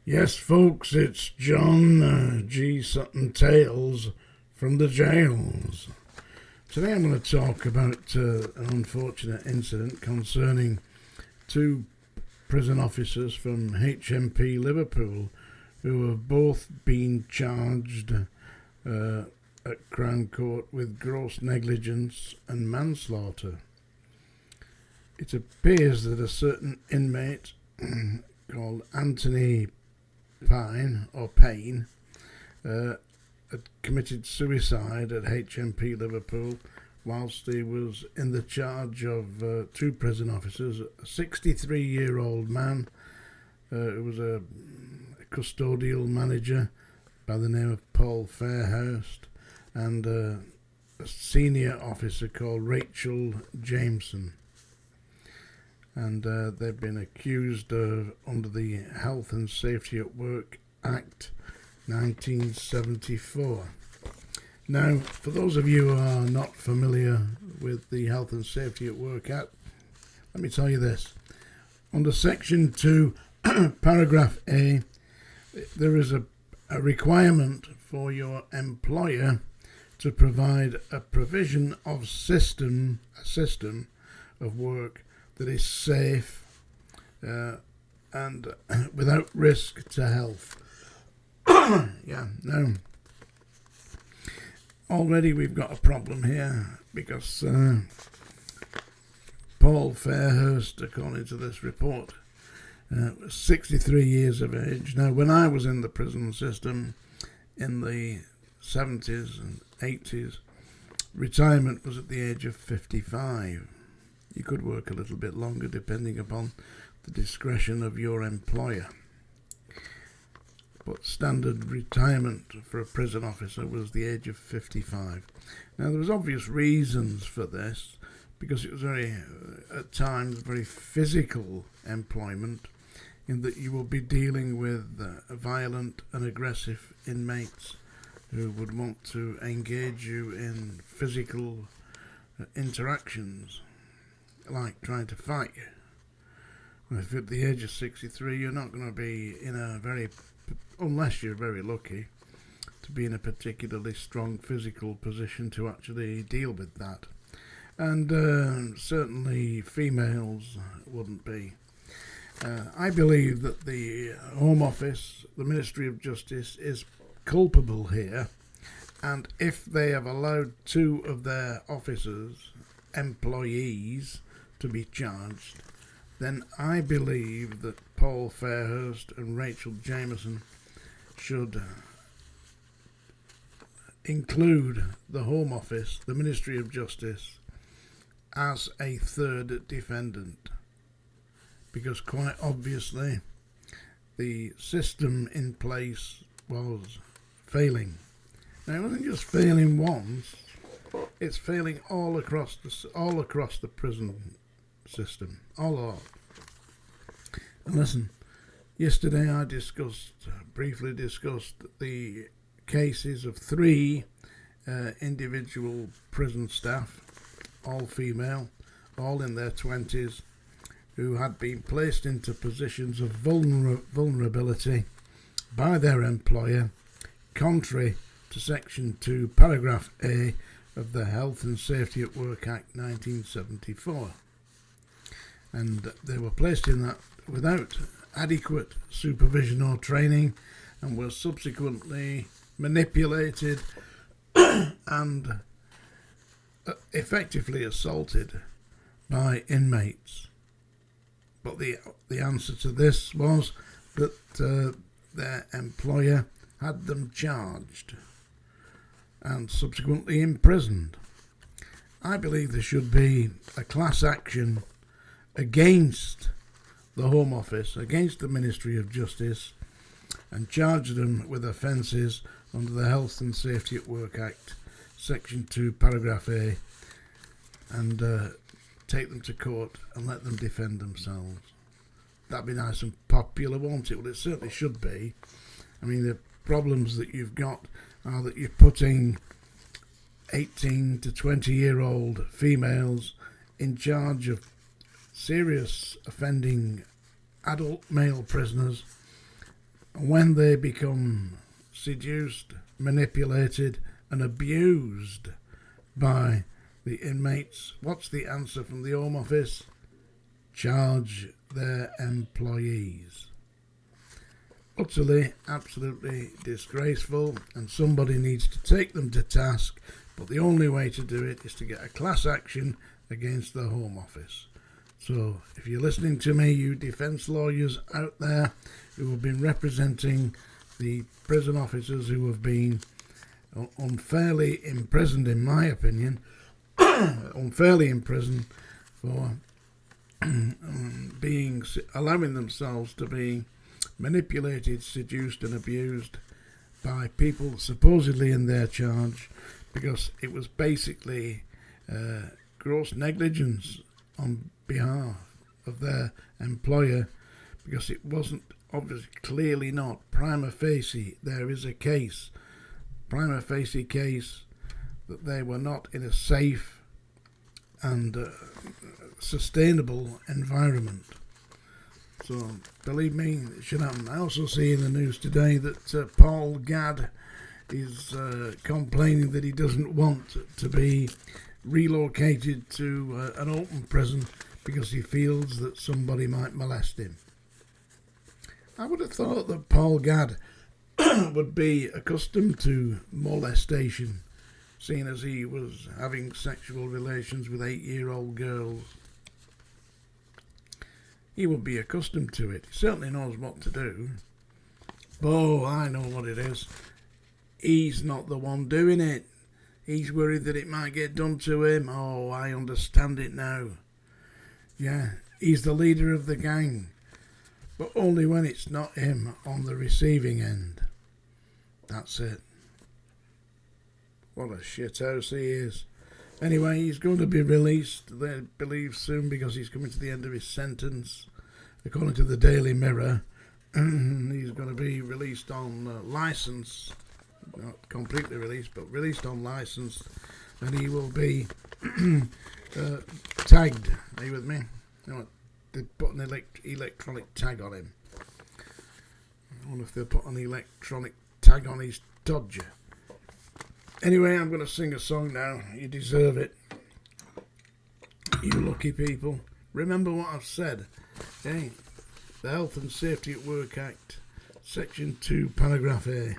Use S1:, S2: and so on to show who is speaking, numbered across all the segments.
S1: Yes, folks, it's John G. Sutton Tales from the jails. Today I'm going to talk about an unfortunate incident concerning two prison officers from HMP Liverpool who have both been charged at Crown Court with gross negligence and manslaughter. It appears that a certain inmate called Anthony Payne had committed suicide at HMP Liverpool whilst he was in the charge of two prison officers, a 63-year-old man who was a custodial manager by the name of Paul Fairhurst, and a senior officer called Rachel Jameson. And they've been accused under the Health and Safety at Work Act 1974. Now, for those of you who are not familiar with the Health and Safety at Work Act, let me tell you this. Under Section 2, Paragraph A, there is a requirement for your employer to provide a provision of a system of work that is safe and without risk to health. Now, already we've got a problem here because Paul Fairhurst, according to this report, was 63 years of age. Now, when I was in the prison system in the 70s and 80s, retirement was at the age of 55. You could work a little bit longer depending upon the discretion of your employer. But standard retirement for a prison officer was the age of 55. Now, there was obvious reasons for this, because it was at times very physical employment, in that you will be dealing with violent and aggressive inmates who would want to engage you in physical interactions, like trying to fight you. Well, if at the age of 63, you're not going to be unless you're very lucky, to be in a particularly strong physical position to actually deal with that. And certainly females wouldn't be. I believe that the Home Office, the Ministry of Justice, is culpable here, and if they have allowed two of their officers, employees, to be charged, then I believe that Paul Fairhurst and Rachel Jameson should include the Home Office, the Ministry of Justice, as a third defendant, because quite obviously the system in place was failing. Now, it wasn't just failing once, it's failing all across the prison system, all over. And listen, yesterday I briefly discussed the cases of three individual prison staff, all female, all in their 20s, who had been placed into positions of vulnerability by their employer, contrary to Section 2, Paragraph A of the Health and Safety at Work Act 1974. And they were placed in that without adequate supervision or training, and were subsequently manipulated and effectively assaulted by inmates. But the answer to this was that their employer had them charged and subsequently imprisoned. I believe there should be a class action against the Home Office, against the Ministry of Justice, and charge them with offences under the Health and Safety at Work Act, Section 2, Paragraph A, and take them to court and let them defend themselves. That'd be nice and popular, won't it? Well, it certainly should be. I mean, the problems that you've got are that you're putting 18 to 20-year-old females in charge of serious offending adult male prisoners when they become seduced, manipulated, and abused by the inmates, what's the answer from the Home Office? Charge their employees. Utterly, absolutely disgraceful, and somebody needs to take them to task, but the only way to do it is to get a class action against the Home Office. So if you're listening to me, you defence lawyers out there who have been representing the prison officers who have been unfairly imprisoned, in my opinion, unfairly imprisoned for allowing themselves to be manipulated, seduced and abused by people supposedly in their charge, because it was basically gross negligence on behalf of their employer, because it wasn't obviously clearly not prima facie there is a prima facie case that they were not in a safe and sustainable environment. So believe me, it should happen. I also see in the news today that Paul Gadd is complaining that he doesn't want to be relocated to an open prison because he feels that somebody might molest him. I would have thought that Paul Gadd would be accustomed to molestation, seeing as he was having sexual relations with 8-year-old girls. He would be accustomed to it. He certainly knows what to do. Oh, I know what it is. He's not the one doing it. He's worried that it might get done to him. Oh, I understand it now. Yeah, he's the leader of the gang, but only when it's not him on the receiving end. That's it. What a shithouse he is. Anyway, he's going to be released, they believe, soon, because he's coming to the end of his sentence. According to the Daily Mirror, he's going to be released on licence. Not completely released, but released on licence. And he will be tagged. Are you with me? You know, they put an electronic tag on him. I wonder if they'll put an electronic tag on his dodger. Anyway, I'm going to sing a song now. You deserve it. You lucky people. Remember what I've said. Okay? The Health and Safety at Work Act, Section 2, Paragraph A.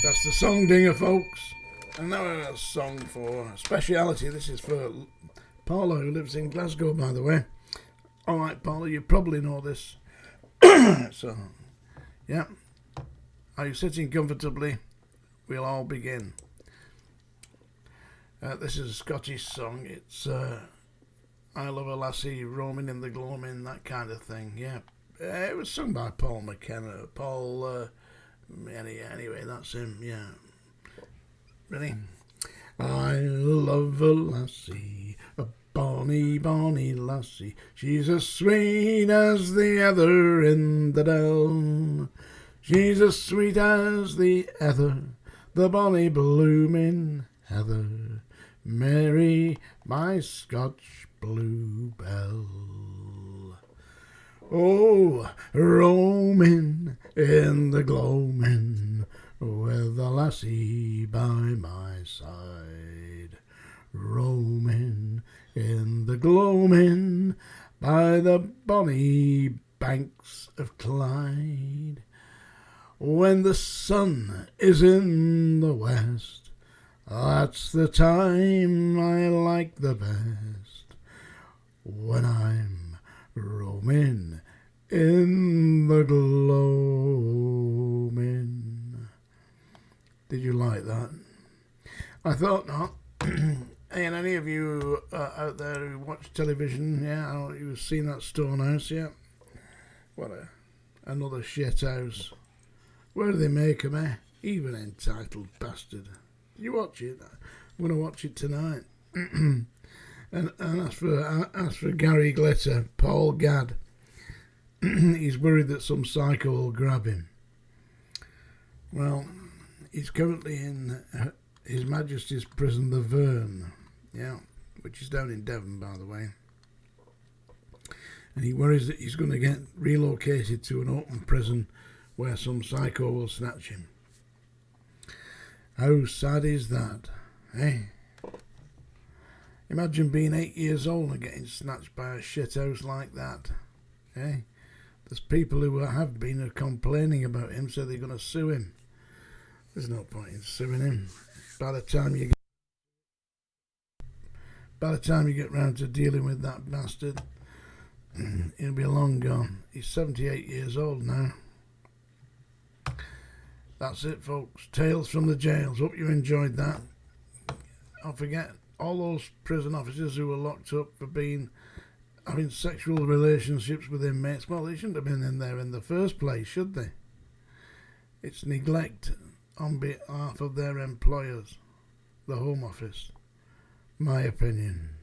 S1: That's the song dinger, folks. And now a song for speciality. This is for Paula, who lives in Glasgow, by the way. Alright, Paula, you probably know this. So, yeah. Are you sitting comfortably? We'll all begin. This is a Scottish song. It's I Love a Lassie, Roaming in the Gloaming, that kind of thing. Yeah. It was sung by Paul McKenna. Anyway, that's him, yeah. Ready? I love a lassie, a bonny, bonny lassie. She's as sweet as the heather in the dell. She's as sweet as the heather, the bonny blooming heather. Mary, my Scotch bluebell. Oh, roaming in the gloaming, with the lassie by my side. Roaming in the gloaming, by the bonny banks of Clyde. When the sun is in the west, that's the time I like the best. When I'm roaming in the gloaming. Did you like that? I thought not. Hey, and any of you out there who watch television, yeah, you've seen that Stonehouse, yeah? What another shit house. Where do they make 'em, eh? Even entitled bastard. You watch it? I'm going to watch it tonight. And as for Gary Glitter, Paul Gadd, he's worried that some psycho will grab him. Well, he's currently in His Majesty's Prison, the Verne, yeah, which is down in Devon, by the way. and he worries that he's going to get relocated to an open prison where some psycho will snatch him. How sad is that, eh? Imagine being 8 years old and getting snatched by a shithouse like that, eh? There's people who have been complaining about him, so they're going to sue him. There's no point in suing him. By the time you get round to dealing with that bastard, he'll be long gone. He's 78 years old now. That's it, folks. Tales from the jails. Hope you enjoyed that. Don't forget all those prison officers who were locked up for having sexual relationships with inmates. Well, they shouldn't have been in there in the first place, should they? It's neglect on behalf of their employers, the Home Office. My opinion.